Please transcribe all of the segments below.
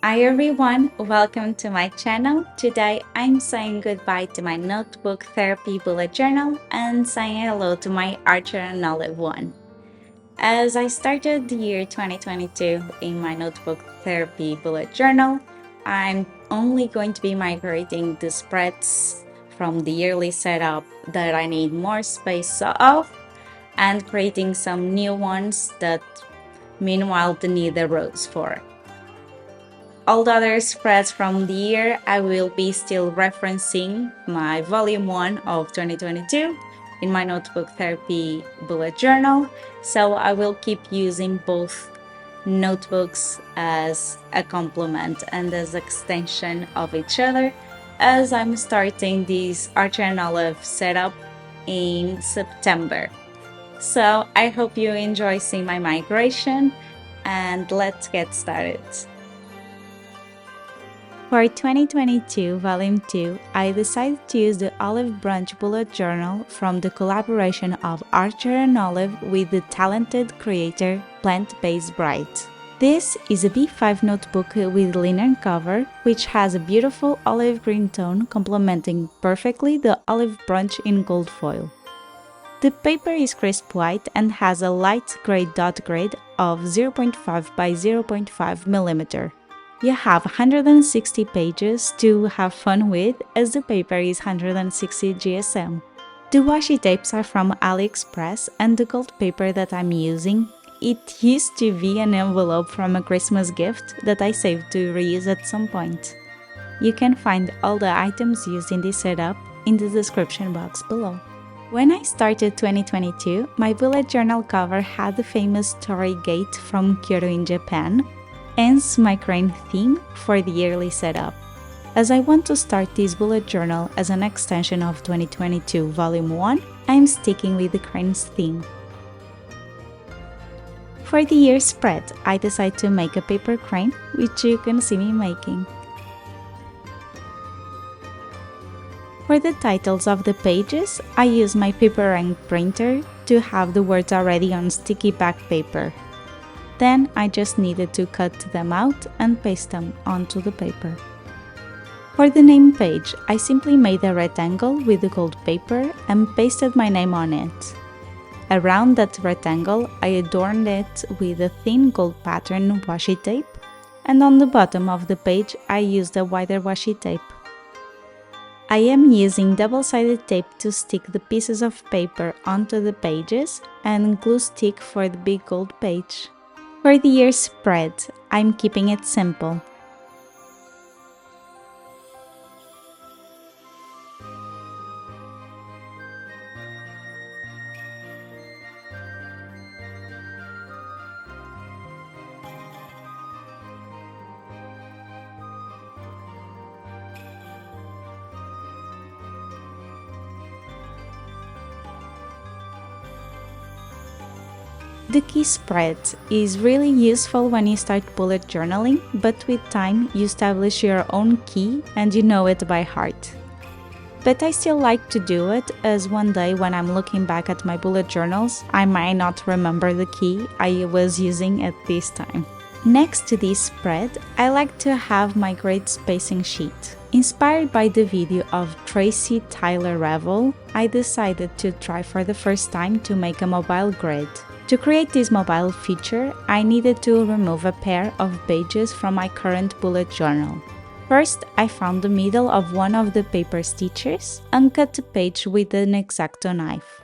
Hi everyone, welcome to my channel. Today I'm saying goodbye to my notebook therapy bullet journal and saying hello to my Archer and Olive one. As I started the year 2022 in my notebook therapy bullet journal, I'm only going to be migrating the spreads from the yearly setup that I need more space of and creating some new ones that meanwhile the need arose for. All the other spreads from the year, I will be still referencing my volume 1 of 2022 in my notebook therapy bullet journal. So I will keep using both notebooks as a complement and as extension of each other as I'm starting this Archer and Olive setup in September. So I hope you enjoy seeing my migration and let's get started. For 2022 Volume 2, I decided to use the Olive Branch bullet journal from the collaboration of Archer and Olive with the talented creator Plant-Based Bright. This is a B5 notebook with linen cover, which has a beautiful olive green tone complementing perfectly the olive branch in gold foil. The paper is crisp white and has a light gray dot grade of 0.5 by 0.5 mm. You have 160 pages to have fun with as the paper is 160 GSM. The washi tapes are from AliExpress and the gold paper that I'm using, it used to be an envelope from a Christmas gift that I saved to reuse at some point. You can find all the items used in this setup in the description box below. When I started 2022, my bullet journal cover had the famous Torii Gate from Kyoto in Japan, hence my crane theme for the yearly setup. As I want to start this bullet journal as an extension of 2022 Volume 1, I'm sticking with the crane's theme. For the year spread, I decided to make a paper crane, which you can see me making. For the titles of the pages, I use my paper ink printer to have the words already on sticky back paper. Then I just needed to cut them out and paste them onto the paper. For the name page, I simply made a rectangle with the gold paper and pasted my name on it. Around that rectangle, I adorned it with a thin gold pattern washi tape, and on the bottom of the page I used a wider washi tape. I am using double-sided tape to stick the pieces of paper onto the pages and glue stick for the big gold page. For the year spread, I'm keeping it simple. The key spread is really useful when you start bullet journaling, but with time you establish your own key and you know it by heart. But I still like to do it, as one day when I'm looking back at my bullet journals, I might not remember the key I was using at this time. Next to this spread, I like to have my grade spacing sheet. Inspired by the video of Tracy Tyler Revel, I decided to try for the first time to make a mobile grid. To create this mobile feature, I needed to remove a pair of pages from my current bullet journal. First, I found the middle of one of the paper stitches and cut the page with an X-Acto knife.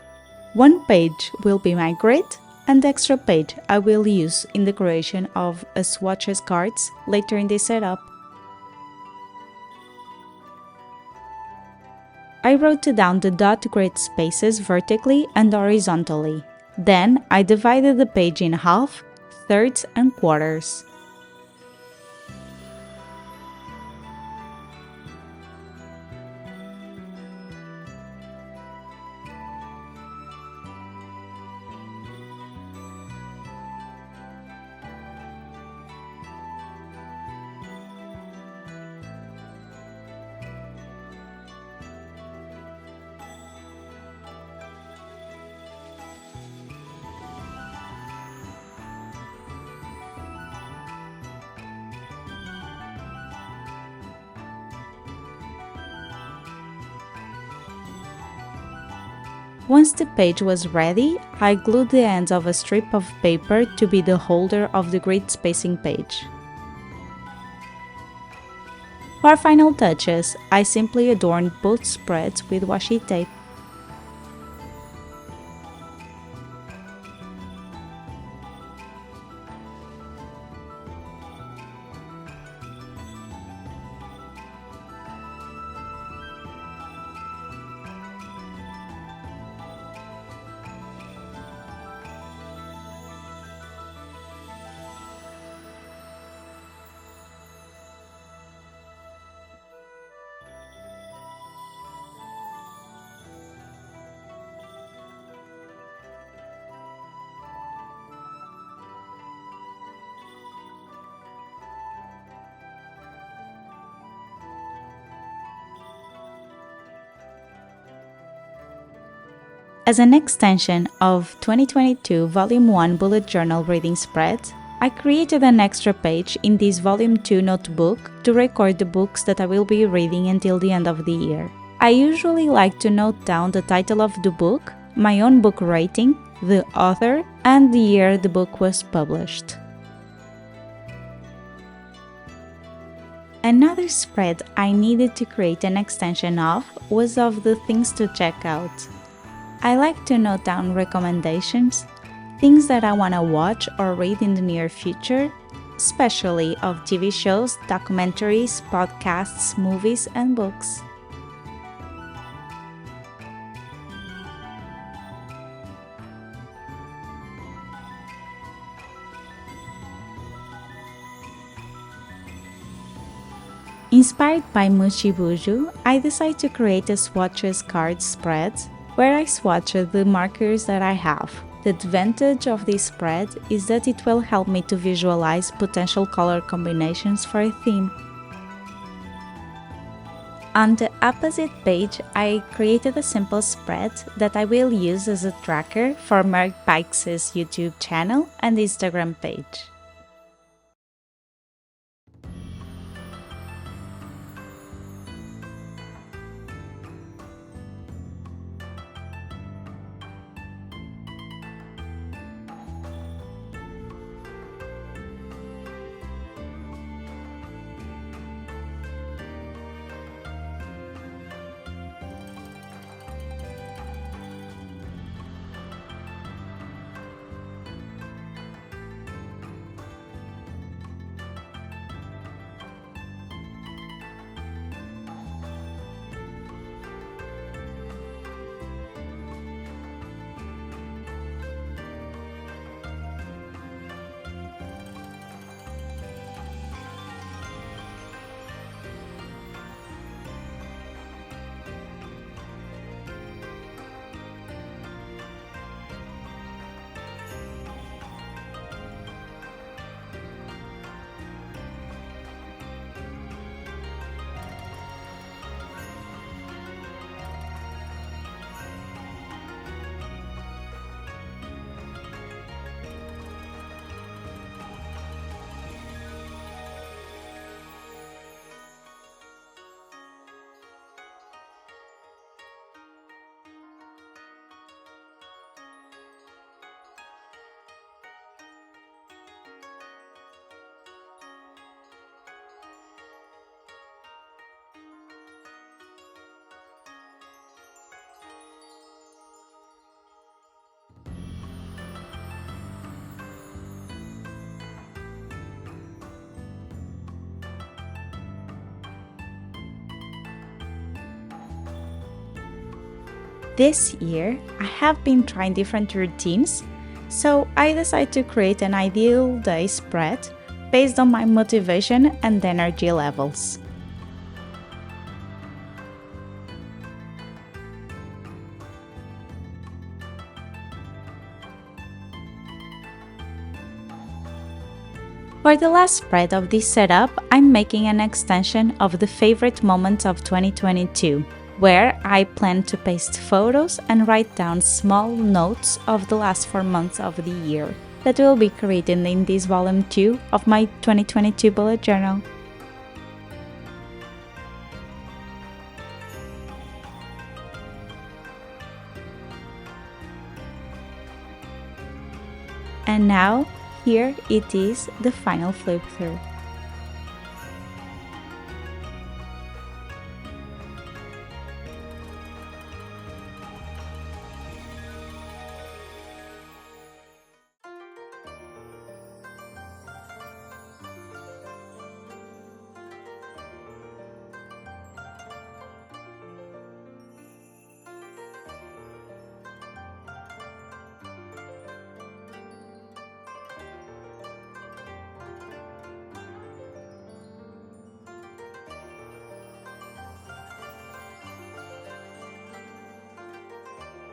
One page will be my grid, and the extra page I will use in the creation of a swatches cards later in this setup. I wrote down the dot grid spaces vertically and horizontally. Then I divided the page in half, thirds and quarters. Once the page was ready, I glued the ends of a strip of paper to be the holder of the grid spacing page. For final touches, I simply adorned both spreads with washi tape. As an extension of 2022 Volume 1 Bullet Journal Reading Spread, I created an extra page in this Volume 2 notebook to record the books that I will be reading until the end of the year. I usually like to note down the title of the book, my own book rating, the author, and the year the book was published. Another spread I needed to create an extension of was of the things to check out. I like to note down recommendations, things that I want to watch or read in the near future, especially of TV shows, documentaries, podcasts, movies, and books. Inspired by Mushi Buju, I decided to create a swatches card spread where I swatch the markers that I have. The advantage of this spread is that it will help me to visualize potential color combinations for a theme. On the opposite page, I created a simple spread that I will use as a tracker for Merg Pikes' YouTube channel and Instagram page. This year, I have been trying different routines, so I decided to create an ideal day spread based on my motivation and energy levels. For the last spread of this setup, I'm making an extension of the favorite moments of 2022, where I plan to paste photos and write down small notes of the last 4 months of the year that will be created in this volume 2 of my 2022 bullet journal. And now, here it is, the final flip through.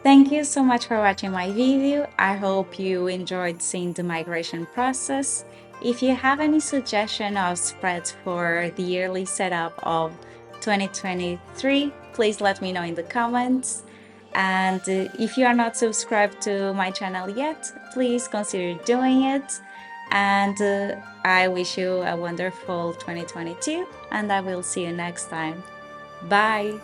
Thank you so much for watching my video. I hope you enjoyed seeing the migration process. If you have any suggestion of spreads for the yearly setup of 2023, please let me know in the comments. And if you are not subscribed to my channel yet, please consider doing it. And I wish you a wonderful 2022, and I will see you next time. Bye!